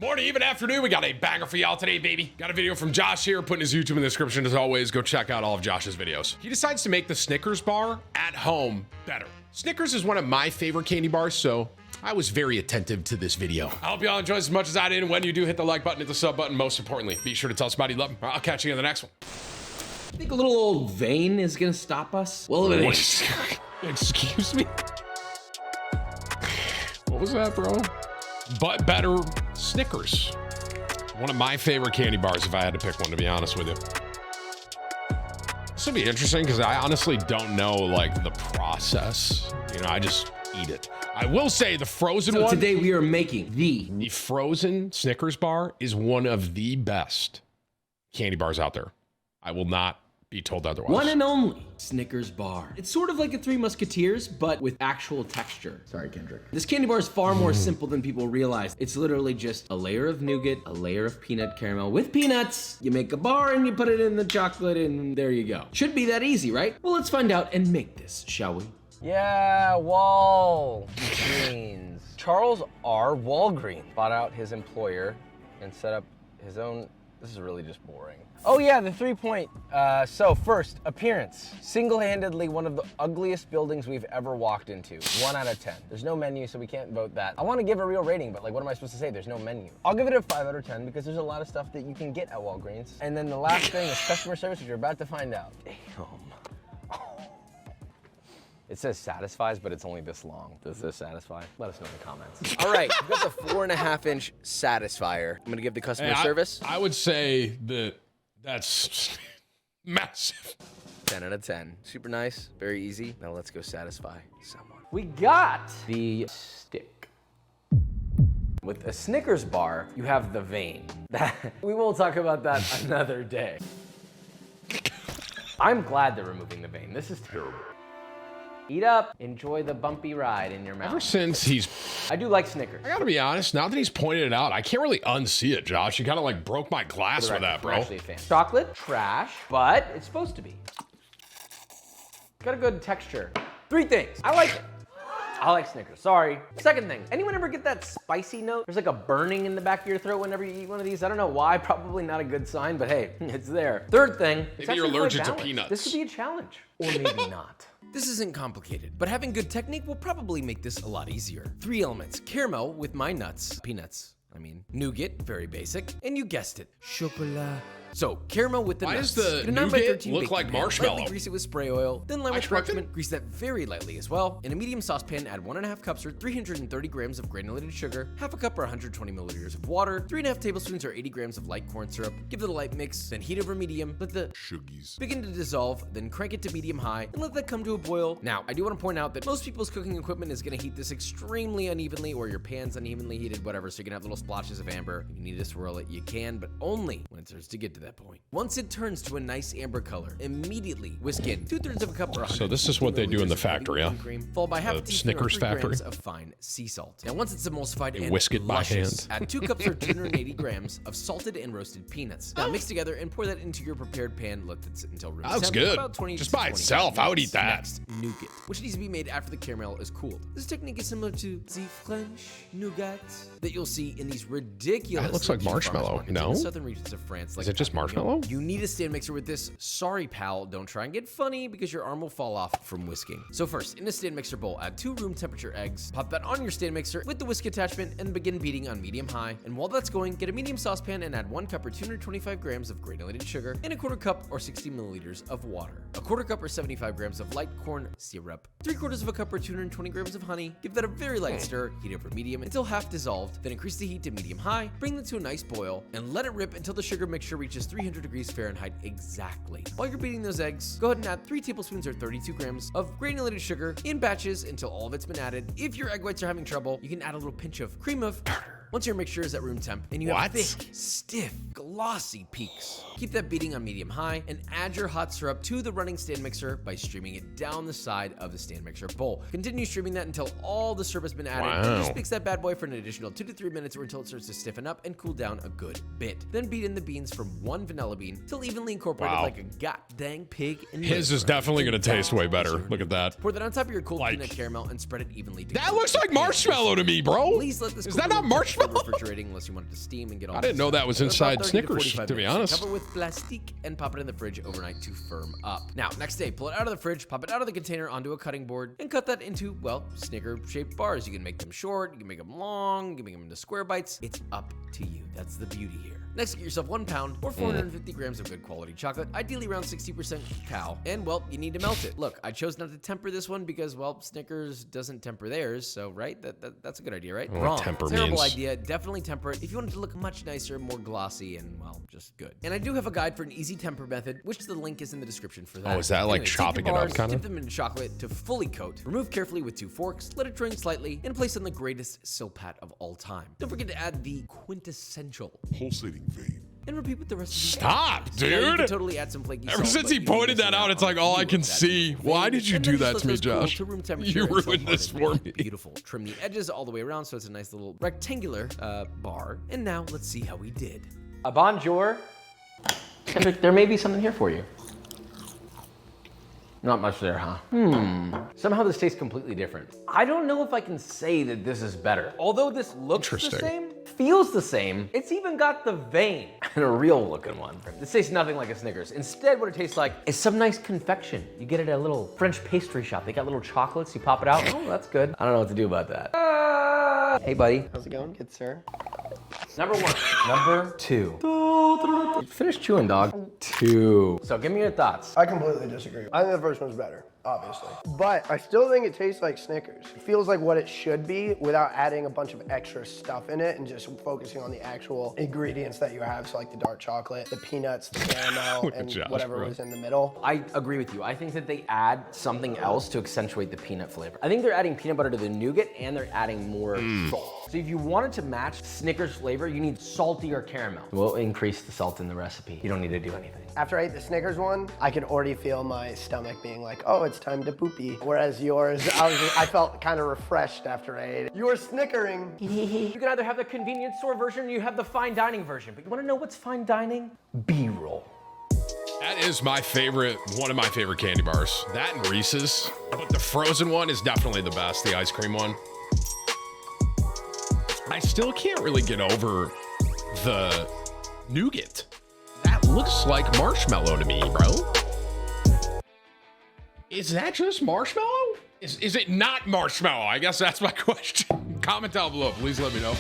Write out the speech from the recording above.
Morning, even afternoon. We got a banger for y'all today, baby. Got a video from Josh here, putting his YouTube in the description. As always, go check out all of Josh's videos. He decides to make the Snickers bar at home better. Snickers is one of my favorite candy bars, so I was very attentive to this video. I hope y'all enjoyed as much as I did. And when you do, hit the like button, hit the sub button. Most importantly, be sure to tell somebody you love them. I'll catch you in the next one. Think a little old vein is gonna stop us? Well, it ain't. Excuse me? What was that, bro? But better Snickers. One of my favorite candy bars if I had to pick one, to be honest with you. This would be interesting because I honestly don't know like the process. You know, I just eat it. I will say the frozen one. Today we are making the frozen Snickers bar is one of the best candy bars out there. I will not be told otherwise. one and only Snickers bar. It's sort of like a Three Musketeers, but with actual texture. Sorry, Kendrick. This candy bar is far more simple than people realize. It's literally just a layer of nougat, a layer of peanut caramel with peanuts. You make a bar and you put it in the chocolate and there you go. Should be that easy, right? Well, let's find out and make this, shall we? Yeah, Walgreens. Charles R. Walgreens bought out his employer and set up his own. This is really just boring. Oh yeah, the 3-point. So first, appearance. Single-handedly one of the ugliest buildings we've ever walked into. 1 out of 10. There's no menu, so we can't vote that. I want to give a real rating, but like, what am I supposed to say? There's no menu. I'll give it a 5 out of 10 because there's a lot of stuff that you can get at Walgreens. And then the last thing is customer service, which you're about to find out. Damn. It says satisfies, but it's only this long. Does this satisfy? Let us know in the comments. All right, we've got the 4.5-inch Satisfier. I'm gonna give the customer service. I would say that that's massive. 10 out of 10. Super nice, very easy. Now let's go satisfy someone. We got the stick. With a Snickers bar, you have the vein. We will talk about that another day. I'm glad they're removing the vein. This is terrible. Eat up, enjoy the bumpy ride in your mouth. Ever since I do like Snickers. I gotta be honest, now that he's pointed it out, I can't really unsee it, Josh. You kind of like broke my glass with that, bro. I'm actually a fan. Chocolate, trash, but it's supposed to be. Got a good texture. 3 things. I like it. I like Snickers, sorry. Second thing, anyone ever get that spicy note? There's like a burning in the back of your throat whenever you eat one of these. I don't know why, probably not a good sign, but hey, it's there. Third thing, maybe you're allergic to peanuts. This could be a challenge, or maybe not. This isn't complicated, but having good technique will probably make this a lot easier. 3 elements, caramel with my nuts, peanuts, nougat, very basic, and you guessed it, chocolat. So, caramel with the nuts. Why does the nougat look like marshmallow? Lightly grease it with spray oil, then line with parchment, grease that very lightly as well. In a medium saucepan, add 1.5 cups or 330 grams of granulated sugar, 1/2 cup or 120 milliliters of water, 3.5 tablespoons or 80 grams of light corn syrup. Give it a light mix, then heat over medium, let the sugars begin to dissolve, then crank it to medium-high, and let that come to a boil. Now, I do want to point out that most people's cooking equipment is going to heat this extremely unevenly, or your pan's unevenly heated, whatever, so you can have little splotches of amber. If you need to swirl it, you can, but only when it starts to get to that point. Once it turns to a nice amber color, immediately whisk in 2/3 of a cup or So this is what they do in the factory, yeah? cream, followed by half a teaspoon Snickers or 3 factory. grams of fine sea salt. Now once it's emulsified and whisk it by luscious, hand. add 2 cups or 280 grams of salted and roasted peanuts. Now mix together and pour that into your prepared pan. Let that sit until room That looks temp, good. about 20 Just to by 25 itself, I would minutes. eat that. Next, nougat, which needs to be made after the caramel is cooled. This technique is similar to the French nougat that you'll see in these ridiculous. That looks like marshmallow, in no? the southern regions of France. Is it just marshmallow? You need a stand mixer with this. Sorry, pal, don't try and get funny because your arm will fall off from whisking. So first, in a stand mixer bowl, add 2 room temperature eggs. Pop that on your stand mixer with the whisk attachment and begin beating on medium-high. And while that's going, get a medium saucepan and add 1 cup or 225 grams of granulated sugar and 1/4 cup or 60 milliliters of water. 1/4 cup or 75 grams of light corn syrup. 3/4 of a cup or 220 grams of honey. Give that a very light stir. Heat over medium until half dissolved. Then increase the heat to medium-high. Bring that to a nice boil and let it rip until the sugar mixture reaches 300 degrees Fahrenheit exactly. While you're beating those eggs, go ahead and add 3 tablespoons or 32 grams of granulated sugar in batches until all of it's been added. If your egg whites are having trouble, you can add a little pinch of cream of tartar. Once your mixture is at room temp and you have thick, stiff, glossy peaks, keep that beating on medium-high and add your hot syrup to the running stand mixer by streaming it down the side of the stand mixer bowl. Continue streaming that until all the syrup has been added and just mix that bad boy for an additional 2 to 3 minutes or until it starts to stiffen up and cool down a good bit. Then beat in the beans from 1 vanilla bean till evenly incorporated like a goddamn pig. His is definitely going to taste way better. Look at that. Pour that on top of your cold peanut caramel and spread it evenly together. That looks like marshmallow to me, bro. Please let this Is that not marshmallow? avoid refrigerating unless you want it to steam and get all I didn't know that was inside Snickers, to be honest. Cover with plastic and pop it in the fridge overnight to firm up. Now, next day, pull it out of the fridge, pop it out of the container onto a cutting board, and cut that into, well, Snicker-shaped bars. You can make them short, you can make them long, you can make them into square bites. It's up to you. That's the beauty here. Next, get yourself 1 pound or 450 grams of good quality chocolate, ideally around 60% cacao, and, well, you need to melt it. Look, I chose not to temper this one because, well, Snickers doesn't temper theirs, so, right? That's a good idea, right? Wrong. Terrible idea. Definitely temper it if you want it to look much nicer, more glossy, and, well, just good. And I do have a guide for an easy temper method, which the link is in the description for that. Oh, is that like chopping it up, kind of? Dip them in chocolate to fully coat. Remove carefully with 2 forks, let it drain slightly, and place on the greatest silpat of all time. Don't forget to add the quintessential pulsating vein. And repeat with the rest of the Stop, dude. Yeah, you can totally add some flaky Ever salt, since but he you need pointed to that mix out, it it's like all I can see. Why did you do that to me, Josh? To room temperature You until ruined this hardened. for me. Beautiful. Trim the edges all the way around so it's a nice little rectangular bar. And now let's see how we did. Bonjour. There may be something here for you. Not much there, huh? Somehow this tastes completely different. I don't know if I can say that this is better. Although this looks the same, feels the same, it's even got the vein and a real looking one. This tastes nothing like a Snickers. Instead, what it tastes like is some nice confection. You get it at a little French pastry shop. They got little chocolates, you pop it out. Oh, that's good. I don't know what to do about that. Hey, buddy. How's it going? Good, sir. Number 1. Number 2. Finish chewing, dog. 2. So give me your thoughts. I completely disagree. I think the first one's better, obviously. But I still think it tastes like Snickers. It feels like what it should be without adding a bunch of extra stuff in it and just focusing on the actual ingredients that you have. So like the dark chocolate, the peanuts, the caramel, and whatever was in the middle. I agree with you. I think that they add something else to accentuate the peanut flavor. I think they're adding peanut butter to the nougat and they're adding more salt. So if you wanted to match Snickers flavor, you need saltier caramel. We'll increase the salt in the recipe. You don't need to do anything. After I ate the Snickers one, I could already feel my stomach being like, oh, it's time to poopy. Whereas yours, I felt kind of refreshed after I ate it. You were snickering. You can either have the convenience store version or you have the fine dining version. But you want to know what's fine dining? B-roll. That is my favorite, one of my favorite candy bars. That and Reese's. But the frozen one is definitely the best, the ice cream one. I still can't really get over the nougat. That looks like marshmallow to me, bro. Is that just marshmallow? Is it not marshmallow? I guess that's my question. Comment down below. Please let me know.